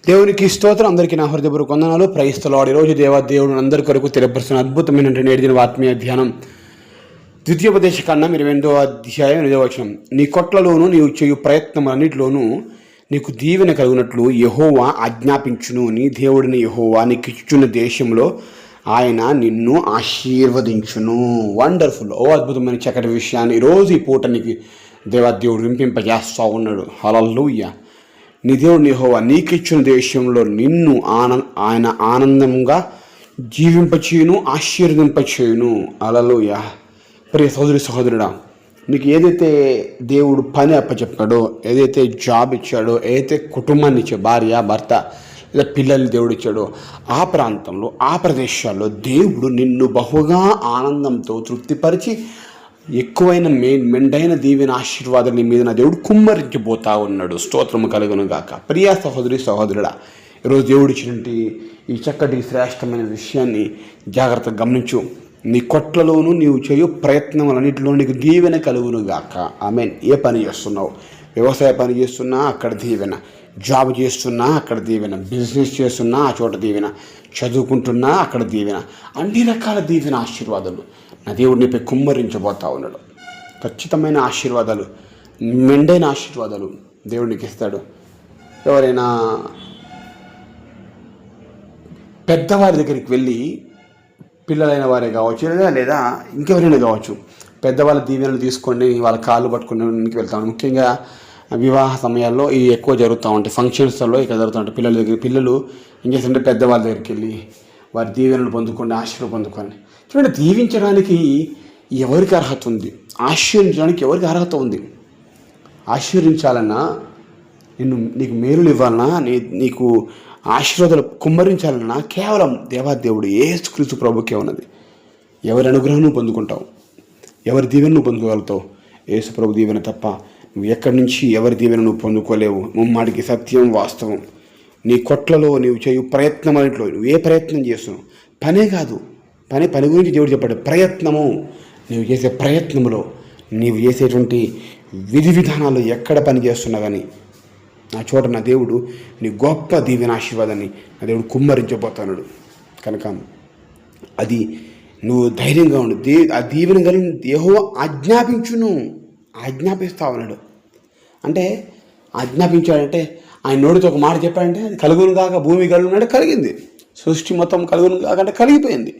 దేవునికి స్తోత్రం. అందరికీ నా హృదయపూర్వక వందనాలు. Praise the Lord. ఈరోజు దేవుడు అందరి కొరకు తెలియపరుస్తున్న అద్భుతమైన 7 దిన ఆత్మీయ ధ్యానం. ద్వితీయోపదేశకాండం 28వ అధ్యాయం 8వ వచనం. నీ కొట్లలోను నీవు చేయు ప్రయత్నములన్నిటిలోనూ నీకు దీవెన కలుగునట్లు యెహోవా ఆజ్ఞాపించును. నీ దేవుడిని యెహోవా నీకిచ్చున్న దేశంలో ఆయన నిన్ను ఆశీర్వదించును. వండర్ఫుల్. అద్భుతమైన చక్కటి విషయాన్ని ఈరోజు ఈ పూట నీకు దేవుడు వింపింపజేస్తూ ఉన్నాడు. హల్లెలూయా. నీ దేవుడు యెహోవా నీకిచ్చిన దేశంలో నిన్ను ఆయన ఆనందంగా జీవింపచేయును, ఆశీర్వదింపచేయును. హల్లెలూయా. ప్రియ సహోదరి సహోదరుడా, నీకు ఏదైతే దేవుడు పని అప్పచెప్పాడో, ఏదైతే జాబ్ ఇచ్చాడో, ఏదైతే కుటుంబాన్ని ఇచ్చాడో, భార్య భర్త లేదా పిల్లల్ని దేవుడు ఇచ్చాడో, ఆ ప్రాంతంలో ఆ ప్రదేశాల్లో దేవుడు నిన్ను బహుగా ఆనందంతో తృప్తిపరిచి ఎక్కువైన మెండైన దీవెన ఆశీర్వాదం నీ మీద నా దేవుడు కుమ్మరించిపోతా ఉన్నాడు. స్తోత్రము కలుగును గాక. ప్రియా సహోదరి సహోదరుడా, ఈరోజు దేవుడు ఇచ్చినటువంటి ఈ చక్కటి శ్రేష్టమైన విషయాన్ని జాగ్రత్తగా గమనించు. నీ కొట్లలోనూ నీవు చేయు ప్రయత్నములన్నింటిలో నీకు దీవెన కలుగును గాక. ఆమేన్. ఏ పని చేస్తున్నావు? వ్యవసాయ పని చేస్తున్నా అక్కడ దీవెన, జాబ్ చేస్తున్నా అక్కడ దీవెన, బిజినెస్ చేస్తున్నా ఆ చోట దీవెన, చదువుకుంటున్నా అక్కడ దీవెన, అన్ని రకాల దీవెన ఆశీర్వాదాలు నా దేవుడు నీపై కుమ్మరించబోతా ఉన్నాడు. ఖచ్చితమైన ఆశీర్వాదాలు, మెండైన ఆశీర్వాదాలు దేవుడు నీకు ఇస్తాడు. ఎవరైనా పెద్దవారి దగ్గరికి వెళ్ళి, పిల్లలైన వారే కావచ్చు లేదా ఇంకెవరైనా కావచ్చు, పెద్దవాళ్ళ దీవెనలు తీసుకొని వాళ్ళ కాళ్ళు పట్టుకుని వెళ్తాను. ముఖ్యంగా వివాహ సమయాల్లో ఇవి ఎక్కువ జరుగుతూ ఉంటాయి. ఫంక్షన్స్లో ఇక్కడ జరుగుతూ ఉంటాయి. పిల్లలు ఏం చేస్తుంటే పెద్దవాళ్ళ దగ్గరికి వెళ్ళి వారి దీవెనలు పొందుకోండి, ఆశీర్వాదం పొందుకోండి. చూడండి, దీవించడానికి ఎవరికి అర్హత ఉంది? ఆశీర్వదించడానికి ఎవరికి అర్హత ఉంది? ఆశీర్వదించాలన్నా, నీకు మేలులు ఇవ్వాలన్నా, నీకు ఆశీర్వాదాలు కుమ్మరించాలన్నా కేవలం దేవాదేవుడు యేసుక్రీస్తు ప్రభుకే ఉన్నది. ఎవరి అనుగ్రహం పొందుకుంటావు, ఎవరి దీవెన నువ్వు పొందుకోగలుగుతావు? యేసు ప్రభు దీవెన తప్ప నువ్వు ఎక్కడి నుంచి ఎవరి దీవెన నువ్వు పొందుకోలేవు. ముమ్మాటికి సత్యం, వాస్తవం. నీ కొట్లలో నీవు చేయు ప్రయత్నం అన్నింటిలో నువ్వు ఏ ప్రయత్నం చేస్తున్నావు? పనే కాదు, పని గురించి దేవుడు చెప్పాడు. ప్రయత్నము, నీవు చేసే ప్రయత్నంలో నీవు చేసేటువంటి విధి విధానాలు ఎక్కడ పని చేస్తున్నా కానీ ఆ చోట నా దేవుడు నీ గొప్ప దీవెన ఆశీర్వాదాన్ని నా దేవుడు కుమ్మరించబోతున్నాడు. కనుక అది నువ్వు ధైర్యంగా ఉండు. ఆ దీవెన కలిగిన యెహోవా ఆజ్ఞాపిస్తా ఉన్నాడు. అంటే ఆజ్ఞాపించాడంటే ఆయన నోటితో ఒక మాట చెప్పాడంటే అది కలుగును కాక భూమి కలుగునంటే కలిగింది. సృష్టి మొత్తం కలుగును కాకంటే కలిగిపోయింది.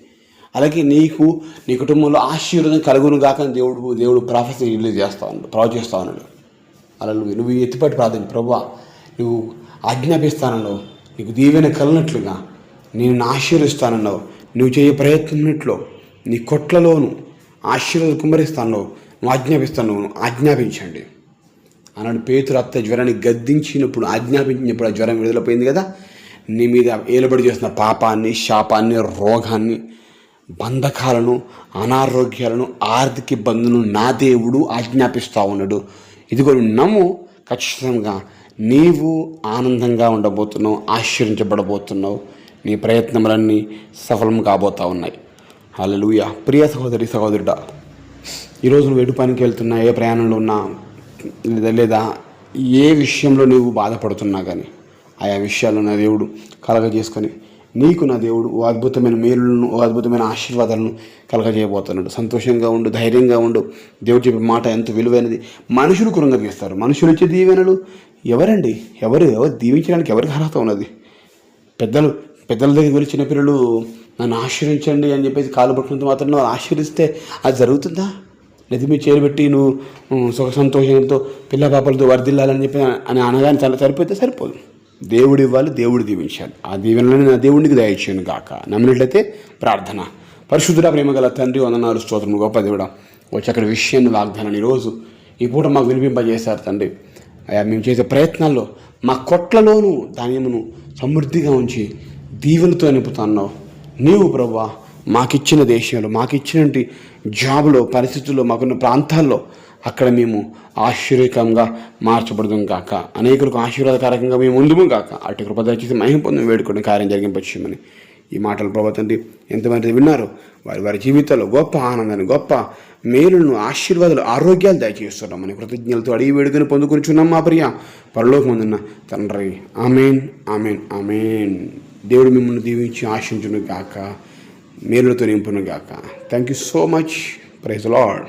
అలాగే నీకు నీ కుటుంబంలో ఆశీర్వాదం కలుగును కాక దేవుడు ప్రాఫెసీ రిలీజ్ ప్రవచిస్తా ఉన్నాడు. అలా నువ్వు ఎత్తిపట్టి ప్రార్థన, ప్రభువా నువ్వు ఆజ్ఞాపిస్తానన్నావు, నీకు దీవెన కలిగినట్లుగా నేను ఆశీర్వదిస్తానన్నావు, నువ్వు చేయ ప్రయత్నంలో నీ కొట్లలోను ఆశీర్వాదం కుమ్మరిస్తాను, నువ్వు ఆజ్ఞాపించండి అన్నాడు. పేతురు అత్త జ్వరాన్ని గద్దించినప్పుడు, ఆజ్ఞాపించినప్పుడు ఆ జ్వరం విడుదలపోయింది కదా. నీ మీద ఏలుబడి చేస్తున్న పాపాన్ని, శాపాన్ని, రోగాన్ని, బంధకాలను, అనారోగ్యాలను, ఆర్థిక ఇబ్బందులను నా దేవుడు ఆజ్ఞాపిస్తూ ఉన్నాడు. ఇదిగో నమ్ము, ఖచ్చితంగా నీవు ఆనందంగా ఉండబోతున్నావు, ఆశీర్వించబడబోతున్నావు. నీ ప్రయత్నములన్నీ సఫలం కాబోతూ ఉన్నాయి. హల్లెలూయా. ప్రియ సహోదరి సహోదరుడా, ఈరోజు నువ్వు ఎటు పనికి వెళ్తున్నా, ఏ ప్రయాణంలో ఉన్నా లేదా ఏ విషయంలో నువ్వు బాధపడుతున్నా కానీ ఆయా విషయాల్లో నా దేవుడు కలగజేసుకొని నీకు నా దేవుడు ఓ అద్భుతమైన మేలులను, ఓ అద్భుతమైన ఆశీర్వాదాలను కలగజేయబోతున్నాడు. సంతోషంగా ఉండు, ధైర్యంగా ఉండు. దేవుడు చెప్పే మాట ఎంత విలువైనది. మనుషులు కృంగదీస్తారు. మనుషులు ఇచ్చే దీవెనలు ఎవరండి? ఎవరు దీవించడానికి ఎవరికి అర్హత ఉన్నది? పెద్దల దగ్గర వెళ్ళి చిన్నపిల్లలు నన్ను ఆశీర్వించండి అని చెప్పేసి కాలు పట్టుకున్నంత మాత్రం నువ్వు ఆశీర్విస్తే అది జరుగుతుందా? లేదా మీరు చేరుబెట్టి నువ్వు సుఖ సంతోషంతో పిల్ల పాపలతో వర్ధిల్లాలని చెప్పి అని అనగానే సరిపోదు. దేవుడు ఇవ్వాలి, దేవుడు దీవించాలి. ఆ దీవెనలను నా దేవుడికి దయచేయను గాక. నమ్మినట్లయితే ప్రార్థన. పరిశుద్ధుడా, ప్రేమగల తండ్రి, వందనాలు, స్తోత్రం, గొప్ప దేవుడా. వచ్చి అక్కడ విషయాన్ని వాగ్దానాన్ని ఈరోజు ఈ పూట మాకు వినిపింపజేశారు తండ్రి. అయ్యా, మేము చేసే ప్రయత్నాల్లో మా కొట్లలోనూ ధాన్యమును సమృద్ధిగా ఉంచి దీవెనతో నింపుతున్నావు. నీవు ప్రభువా మాకిచ్చిన దేశంలో, మాకిచ్చినటువంటి జాబులో, పరిస్థితుల్లో, మాకున్న ప్రాంతాల్లో అక్కడ మేము ఆశ్చర్యకరంగా మార్చబడదాం కాక, అనేకులకు ఆశీర్వాదకరంగా మేము ముందుము కాక, అటు కృప దయచేసి మహిమ పొంది వేడుకొని కార్యం జరిగింపచేయమని ఈ మాటలు ప్రభా తండ్రి ఎంతమంది విన్నారు వారి వారి జీవితాల్లో గొప్ప ఆనందాన్ని, గొప్ప మేలును, ఆశీర్వాదాలు, ఆరోగ్యాలు దయచేస్తున్నామని కృతజ్ఞతలతో అడిగి వేడుకని పొందుకొనిచున్నాం మా ప్రియ పరలోకమందున్న తండ్రి. Amen, amen, amen. దేవుడు మిమ్మల్ని దీవించి ఆశించును గాక, మేలులతో నింపును గాక. Thank you so much. Praise the lord.